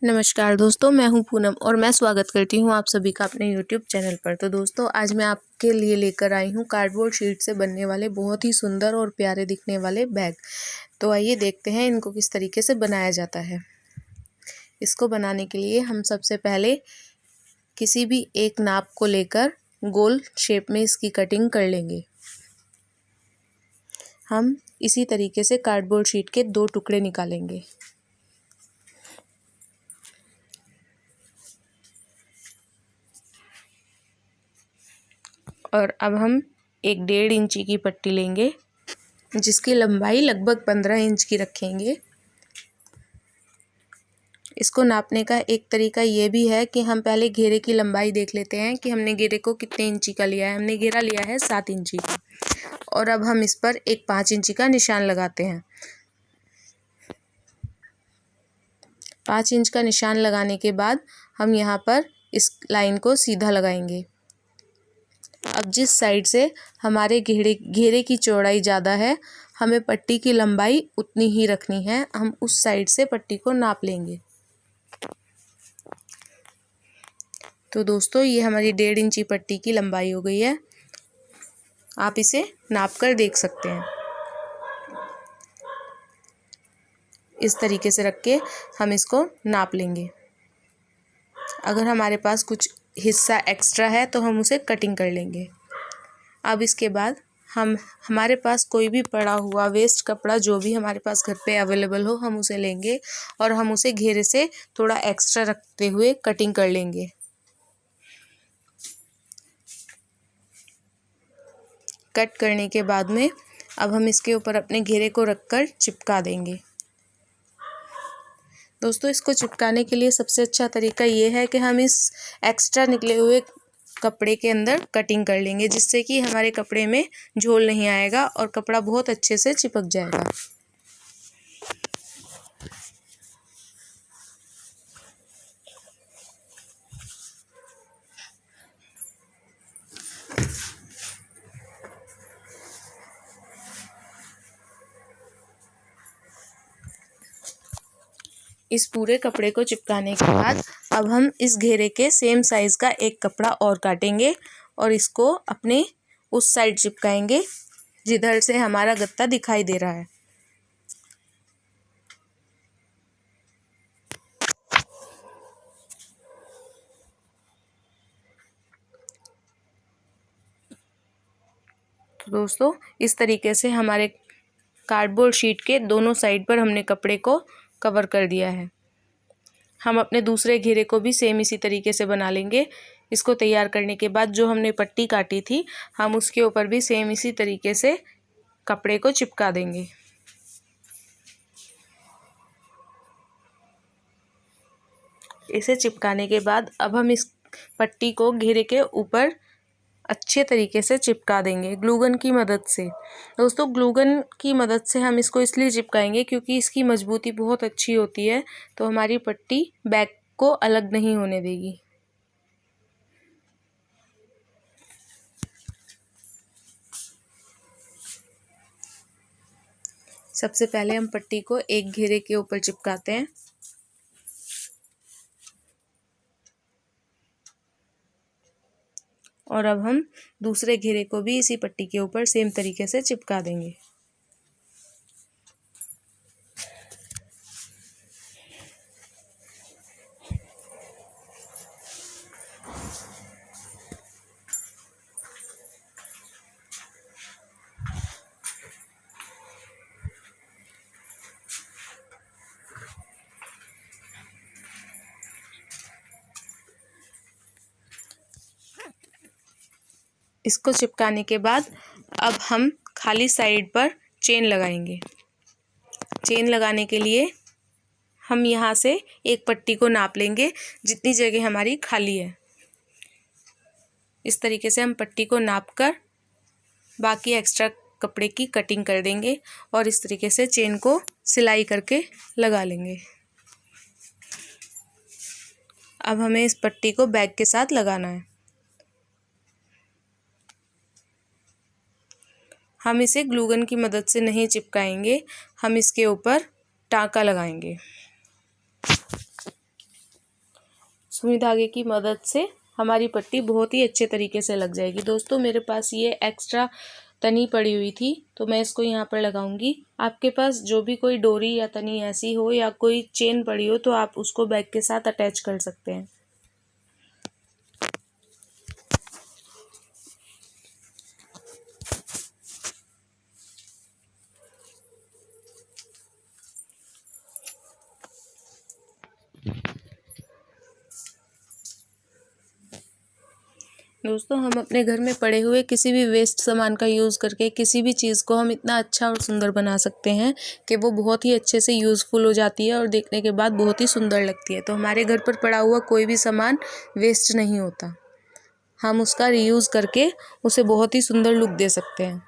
नमस्कार दोस्तों, मैं हूं पूनम और मैं स्वागत करती हूं आप सभी का अपने YouTube चैनल पर। तो दोस्तों, आज मैं आपके लिए लेकर आई हूं कार्डबोर्ड शीट से बनने वाले बहुत ही सुंदर और प्यारे दिखने वाले बैग। तो आइए देखते हैं इनको किस तरीके से बनाया जाता है। इसको बनाने के लिए हम सबसे पहले किसी भी एक नाप को लेकर गोल शेप में इसकी कटिंग कर लेंगे। हम इसी तरीके से कार्डबोर्ड शीट के 2 टुकड़े निकालेंगे। और अब हम एक 1.5 इंची की पट्टी लेंगे जिसकी लंबाई लगभग 15 इंच की रखेंगे। इसको नापने का एक तरीका ये भी है कि हम पहले घेरे की लंबाई देख लेते हैं कि हमने घेरे को कितने इंची का लिया है। हमने घेरा लिया है 7 इंची का और अब हम इस पर एक 5 इंची का निशान लगाते हैं। 5 इंच का निशान लगाने के बाद हम यहाँ पर इस लाइन को सीधा लगाएंगे। अब जिस साइड से हमारे घेरे की चौड़ाई ज़्यादा है, हमें पट्टी की लंबाई उतनी ही रखनी है। हम उस साइड से पट्टी को नाप लेंगे। तो दोस्तों, ये हमारी 1.5 इंची पट्टी की लंबाई हो गई है। आप इसे नाप कर देख सकते हैं। इस तरीके से रख के हम इसको नाप लेंगे। अगर हमारे पास कुछ हिस्सा एक्स्ट्रा है तो हम उसे कटिंग कर लेंगे। अब इसके बाद हमारे पास कोई भी पड़ा हुआ वेस्ट कपड़ा जो भी हमारे पास घर पे अवेलेबल हो, हम उसे लेंगे और हम उसे घेरे से थोड़ा एक्स्ट्रा रखते हुए कटिंग कर लेंगे। कट करने के बाद में अब हम इसके ऊपर अपने घेरे को रखकर चिपका देंगे। दोस्तों, इसको चिपकाने के लिए सबसे अच्छा तरीका ये है कि हम इस एक्स्ट्रा निकले हुए कपड़े के अंदर कटिंग कर लेंगे, जिससे कि हमारे कपड़े में झोल नहीं आएगा और कपड़ा बहुत अच्छे से चिपक जाएगा। इस पूरे कपड़े को चिपकाने के बाद अब हम इस घेरे के सेम साइज़ का एक कपड़ा और काटेंगे और इसको अपने उस साइड चिपकाएंगे जिधर से हमारा गत्ता दिखाई दे रहा है। तो दोस्तों, इस तरीके से हमारे कार्डबोर्ड शीट के दोनों साइड पर हमने कपड़े को कवर कर दिया है। हम अपने दूसरे घेरे को भी सेम इसी तरीके से बना लेंगे। इसको तैयार करने के बाद जो हमने पट्टी काटी थी, हम उसके ऊपर भी सेम इसी तरीके से कपड़े को चिपका देंगे। इसे चिपकाने के बाद अब हम इस पट्टी को घेरे के ऊपर अच्छे तरीके से चिपका देंगे ग्लूगन की मदद से। दोस्तों, ग्लूगन की मदद से हम इसको इसलिए चिपकाएंगे क्योंकि इसकी मजबूती बहुत अच्छी होती है, तो हमारी पट्टी बैग को अलग नहीं होने देगी। सबसे पहले हम पट्टी को एक घेरे के ऊपर चिपकाते हैं और अब हम दूसरे घेरे को भी इसी पट्टी के ऊपर सेम तरीके से चिपका देंगे। इसको चिपकाने के बाद अब हम खाली साइड पर चेन लगाएंगे। चेन लगाने के लिए हम यहाँ से एक पट्टी को नाप लेंगे जितनी जगह हमारी खाली है। इस तरीके से हम पट्टी को नापकर बाकी एक्स्ट्रा कपड़े की कटिंग कर देंगे और इस तरीके से चेन को सिलाई करके लगा लेंगे। अब हमें इस पट्टी को बैग के साथ लगाना है। हम इसे ग्लूगन की मदद से नहीं चिपकाएंगे, हम इसके ऊपर टाँका लगाएंगे। सुई धागे की मदद से हमारी पट्टी बहुत ही अच्छे तरीके से लग जाएगी। दोस्तों मेरे पास ये एक्स्ट्रा तनी पड़ी हुई थी तो मैं इसको यहाँ पर लगाऊंगी। आपके पास जो भी कोई डोरी या तनी ऐसी हो या कोई चेन पड़ी हो तो आप उसको बैग के साथ अटैच कर सकते हैं। दोस्तों हम अपने घर में पड़े हुए किसी भी वेस्ट सामान का यूज़ करके किसी भी चीज़ को हम इतना अच्छा और सुंदर बना सकते हैं कि वो बहुत ही अच्छे से यूज़फुल हो जाती है और देखने के बाद बहुत ही सुंदर लगती है। तो हमारे घर पर पड़ा हुआ कोई भी सामान वेस्ट नहीं होता, हम उसका रीयूज़ करके उसे बहुत ही सुंदर लुक दे सकते हैं।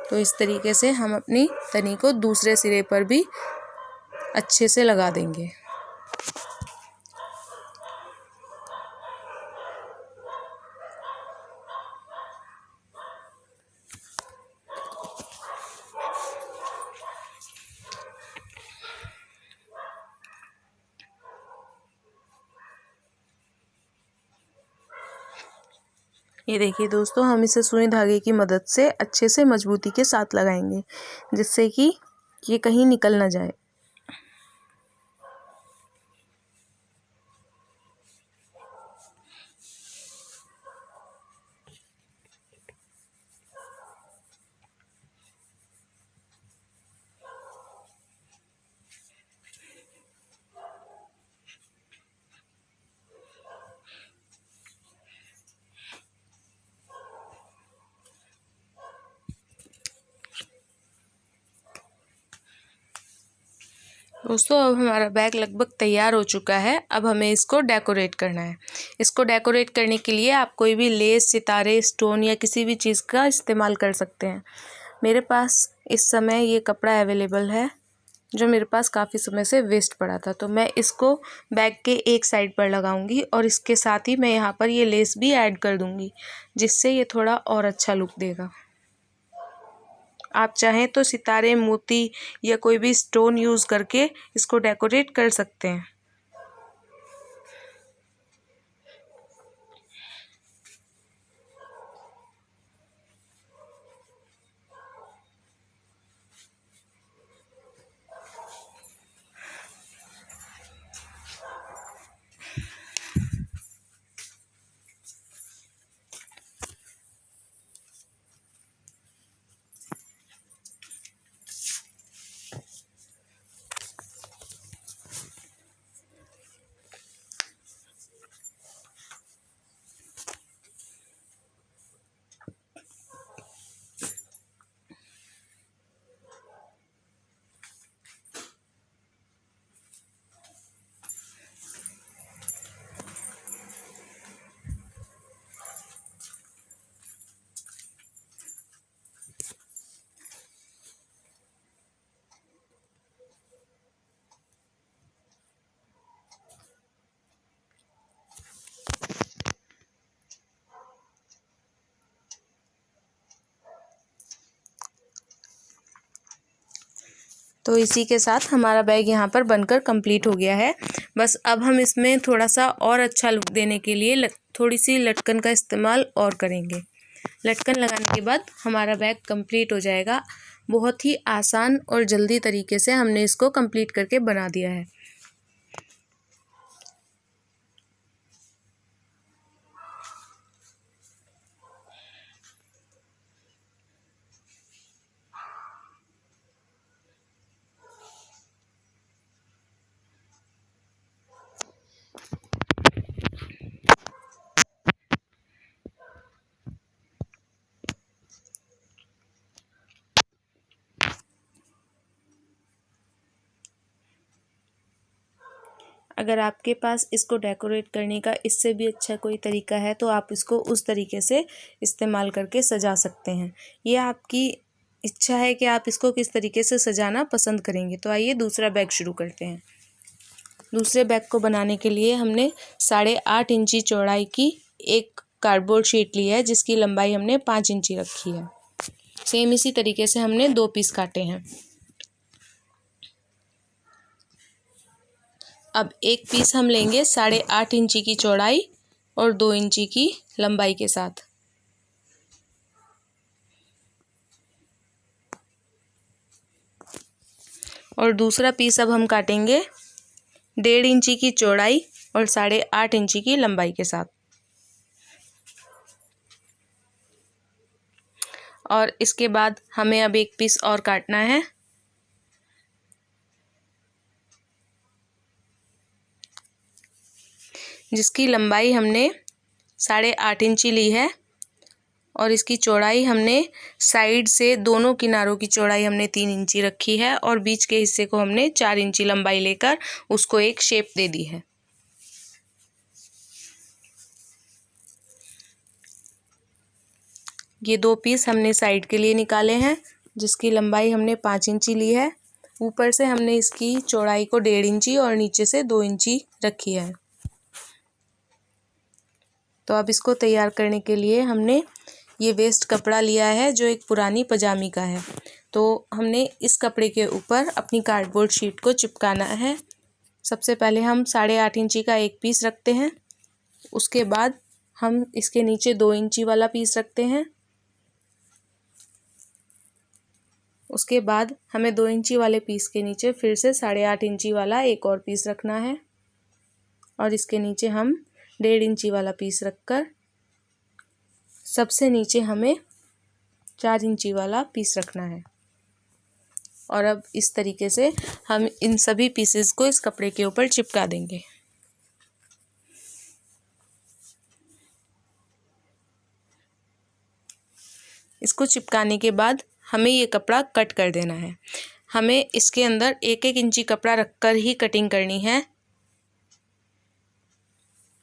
तो इस तरीके से हम अपनी तनी को दूसरे सिरे पर भी अच्छे से लगा देंगे। ये देखिए दोस्तों, हम इसे सुई धागे की मदद से अच्छे से मजबूती के साथ लगाएंगे जिससे कि ये कहीं निकल ना जाए। दोस्तों अब हमारा बैग लगभग तैयार हो चुका है। अब हमें इसको डेकोरेट करना है। इसको डेकोरेट करने के लिए आप कोई भी लेस, सितारे, स्टोन या किसी भी चीज़ का इस्तेमाल कर सकते हैं। मेरे पास इस समय ये कपड़ा अवेलेबल है जो मेरे पास काफ़ी समय से वेस्ट पड़ा था, तो मैं इसको बैग के एक साइड पर लगाऊंगी और इसके साथ ही मैं यहाँ पर ये लेस भी ऐड कर दूंगी जिससे ये थोड़ा और अच्छा लुक देगा। आप चाहें तो सितारे, मोती या कोई भी स्टोन यूज़ करके इसको डेकोरेट कर सकते हैं। तो इसी के साथ हमारा बैग यहाँ पर बनकर कंप्लीट हो गया है। बस अब हम इसमें थोड़ा सा और अच्छा लुक देने के लिए थोड़ी सी लटकन का इस्तेमाल और करेंगे। लटकन लगाने के बाद हमारा बैग कंप्लीट हो जाएगा। बहुत ही आसान और जल्दी तरीके से हमने इसको कंप्लीट करके बना दिया है। अगर आपके पास इसको डेकोरेट करने का इससे भी अच्छा कोई तरीका है तो आप इसको उस तरीके से इस्तेमाल करके सजा सकते हैं। ये आपकी इच्छा है कि आप इसको किस तरीके से सजाना पसंद करेंगे। तो आइए दूसरा बैग शुरू करते हैं। दूसरे बैग को बनाने के लिए हमने 8.5 इंची चौड़ाई की एक कार्डबोर्ड शीट ली है जिसकी लंबाई हमने 5 इंची रखी है। सेम इसी तरीके से हमने 2 पीस काटे हैं। अब एक पीस हम लेंगे 8.5 इंची की चौड़ाई और 2 इंची की लंबाई के साथ। और दूसरा पीस अब हम काटेंगे 1.5 इंची की चौड़ाई और 8.5 इंची की लंबाई के साथ। और इसके बाद हमें अब एक पीस और काटना है, जिसकी लंबाई हमने 8.5 इंची ली है और इसकी चौड़ाई हमने साइड से दोनों किनारों की चौड़ाई हमने 3 इंची रखी है और बीच के हिस्से को हमने 4 इंची लंबाई लेकर उसको एक शेप दे दी है। ये 2 पीस हमने साइड के लिए निकाले हैं, जिसकी लंबाई हमने 5 इंची ली है। ऊपर से हमने इसकी चौड़ाई को 1.5 इंची और नीचे से 2 इंची रखी है। तो अब इसको तैयार करने के लिए हमने ये वेस्ट कपड़ा लिया है, जो एक पुरानी पजामी का है। तो हमने इस कपड़े के ऊपर अपनी कार्डबोर्ड शीट को चिपकाना है। सबसे पहले हम 8.5 इंची का एक पीस रखते हैं, उसके बाद हम इसके नीचे 2 इंची वाला पीस रखते हैं। उसके बाद हमें 2 इंची वाले पीस के नीचे फिर से 8.5 इंची वाला एक और पीस रखना है और इसके नीचे हम 1.5 इंची वाला पीस रखकर सबसे नीचे हमें 4 इंची वाला पीस रखना है। और अब इस तरीके से हम इन सभी पीसेस को इस कपड़े के ऊपर चिपका देंगे। इसको चिपकाने के बाद हमें ये कपड़ा कट कर देना है। हमें इसके अंदर 1-1 इंची कपड़ा रखकर ही कटिंग करनी है।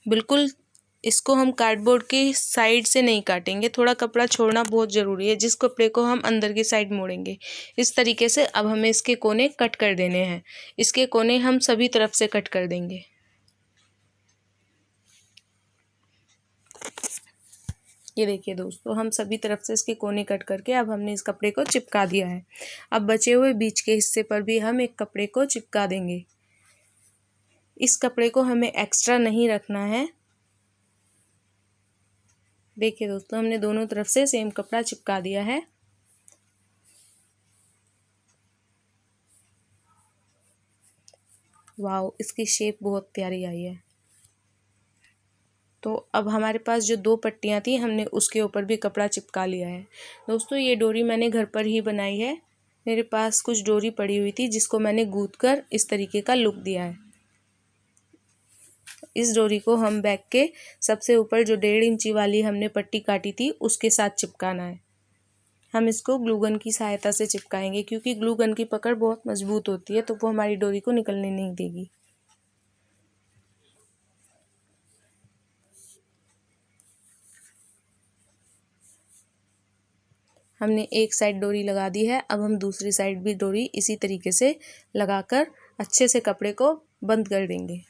बिल्कुल इसको हम कार्डबोर्ड की साइड से नहीं काटेंगे, थोड़ा कपड़ा छोड़ना बहुत ज़रूरी है, जिस कपड़े को हम अंदर की साइड मोड़ेंगे। इस तरीके से अब हमें इसके कोने कट कर देने हैं। इसके कोने हम सभी तरफ से कट कर देंगे। ये देखिए दोस्तों, हम सभी तरफ से इसके कोने कट करके अब हमने इस कपड़े को चिपका दिया है। अब बचे हुए बीच के हिस्से पर भी हम एक कपड़े को चिपका देंगे। इस कपड़े को हमें एक्स्ट्रा नहीं रखना है। देखिए दोस्तों, हमने दोनों तरफ से सेम कपड़ा चिपका दिया है। वाह, इसकी शेप बहुत प्यारी आई है। तो अब हमारे पास जो 2 पट्टियाँ थी, हमने उसके ऊपर भी कपड़ा चिपका लिया है। दोस्तों, ये डोरी मैंने घर पर ही बनाई है। मेरे पास कुछ डोरी पड़ी हुई थी, जिसको मैंने गूंथ कर इस तरीके का लुक दिया है। इस डोरी को हम बैक के सबसे ऊपर जो 1.5 इंची वाली हमने पट्टी काटी थी, उसके साथ चिपकाना है। हम इसको ग्लू गन की सहायता से चिपकाएंगे, क्योंकि ग्लू गन की पकड़ बहुत मजबूत होती है, तो वो हमारी डोरी को निकलने नहीं देगी। हमने एक साइड डोरी लगा दी है, अब हम दूसरी साइड भी डोरी इसी तरीके से लगाकर अच्छे से कपड़े को बंद कर देंगे।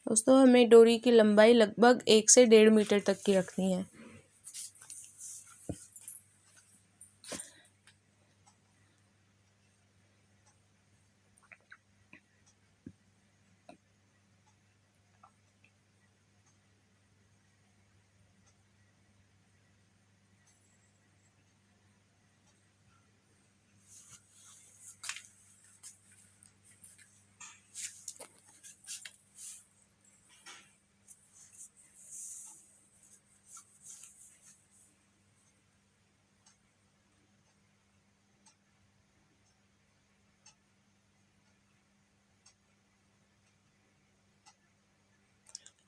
दोस्तों, हमें डोरी की लंबाई लगभग 1 से 1.5 मीटर तक की रखनी है।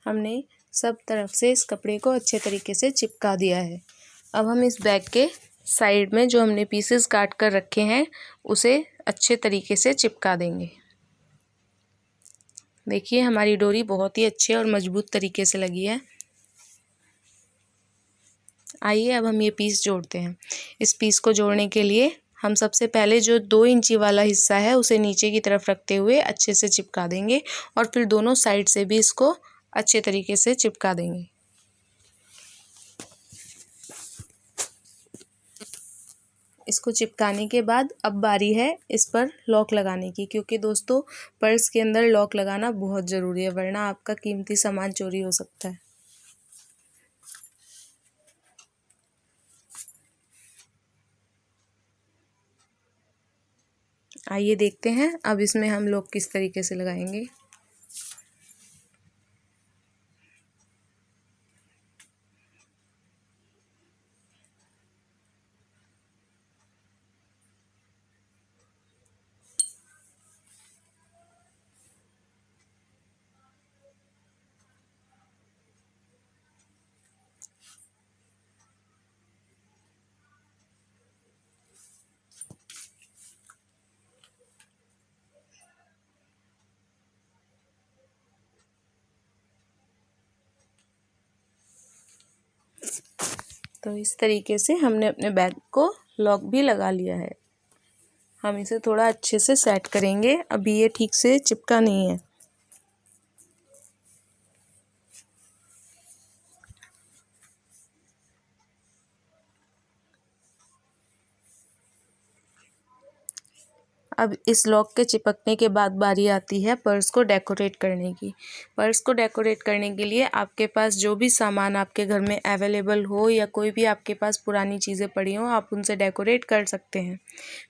हमने सब तरफ से इस कपड़े को अच्छे तरीके से चिपका दिया है। अब हम इस बैग के साइड में जो हमने पीसेस काट कर रखे हैं, उसे अच्छे तरीके से चिपका देंगे। देखिए, हमारी डोरी बहुत ही अच्छे और मजबूत तरीके से लगी है। आइए अब हम ये पीस जोड़ते हैं। इस पीस को जोड़ने के लिए हम सबसे पहले जो 2 इंची वाला हिस्सा है उसे नीचे की तरफ रखते हुए अच्छे से चिपका देंगे और फिर दोनों साइड से भी इसको अच्छे तरीके से चिपका देंगे। इसको चिपकाने के बाद अब बारी है इस पर लॉक लगाने की, क्योंकि दोस्तों पर्स के अंदर लॉक लगाना बहुत ज़रूरी है, वरना आपका कीमती सामान चोरी हो सकता है। आइए देखते हैं अब इसमें हम लॉक किस तरीके से लगाएंगे। तो इस तरीके से हमने अपने बैग को लॉक भी लगा लिया है। हम इसे थोड़ा अच्छे से सेट करेंगे, अभी ये ठीक से चिपका नहीं है। अब इस लॉक के चिपकने के बाद बारी आती है पर्स को डेकोरेट करने की। पर्स को डेकोरेट करने के लिए आपके पास जो भी सामान आपके घर में अवेलेबल हो या कोई भी आपके पास पुरानी चीज़ें पड़ी हों, आप उनसे डेकोरेट कर सकते हैं।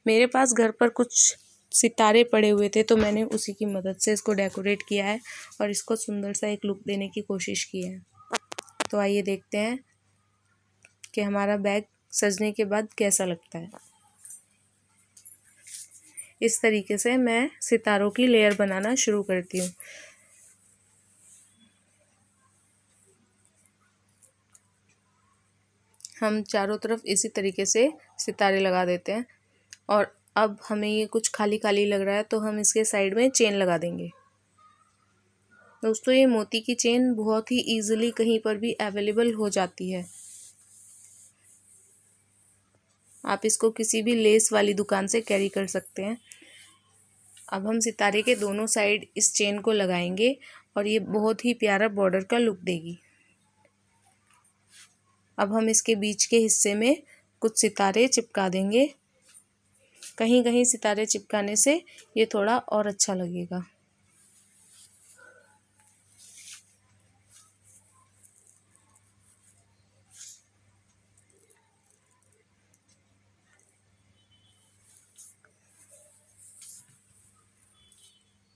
मेरे पास घर पर कुछ सितारे पड़े हुए थे तो मैंने उसी की मदद से इसको डेकोरेट किया है और इसको सुंदर सा एक लुक देने की कोशिश की है। तो आइए देखते हैं कि हमारा बैग सजने के बाद कैसा लगता है। इस तरीके से मैं सितारों की लेयर बनाना शुरू करती हूँ। हम चारों तरफ इसी तरीके से सितारे लगा देते हैं और अब हमें ये कुछ खाली खाली लग रहा है तो हम इसके साइड में चेन लगा देंगे। दोस्तों ये मोती की चेन बहुत ही ईजिली कहीं पर भी अवेलेबल हो जाती है। आप इसको किसी भी लेस वाली दुकान से कैरी कर सकते हैं। अब हम सितारे के दोनों साइड इस चेन को लगाएंगे और ये बहुत ही प्यारा बॉर्डर का लुक देगी। अब हम इसके बीच के हिस्से में कुछ सितारे चिपका देंगे। कहीं कहीं सितारे चिपकाने से ये थोड़ा और अच्छा लगेगा।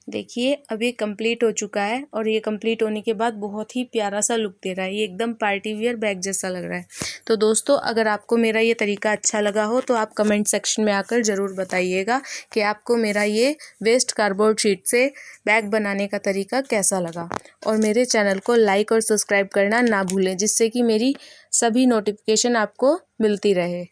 देखिए अब ये कंप्लीट हो चुका है और ये कंप्लीट होने के बाद बहुत ही प्यारा सा लुक दे रहा है। ये एकदम पार्टी वियर बैग जैसा लग रहा है। तो दोस्तों अगर आपको मेरा ये तरीका अच्छा लगा हो तो आप कमेंट सेक्शन में आकर ज़रूर बताइएगा कि आपको मेरा ये वेस्ट कार्डबोर्ड शीट से बैग बनाने का तरीका कैसा लगा। और मेरे चैनल को लाइक और सब्सक्राइब करना ना भूलें, जिससे कि मेरी सभी नोटिफिकेशन आपको मिलती रहे।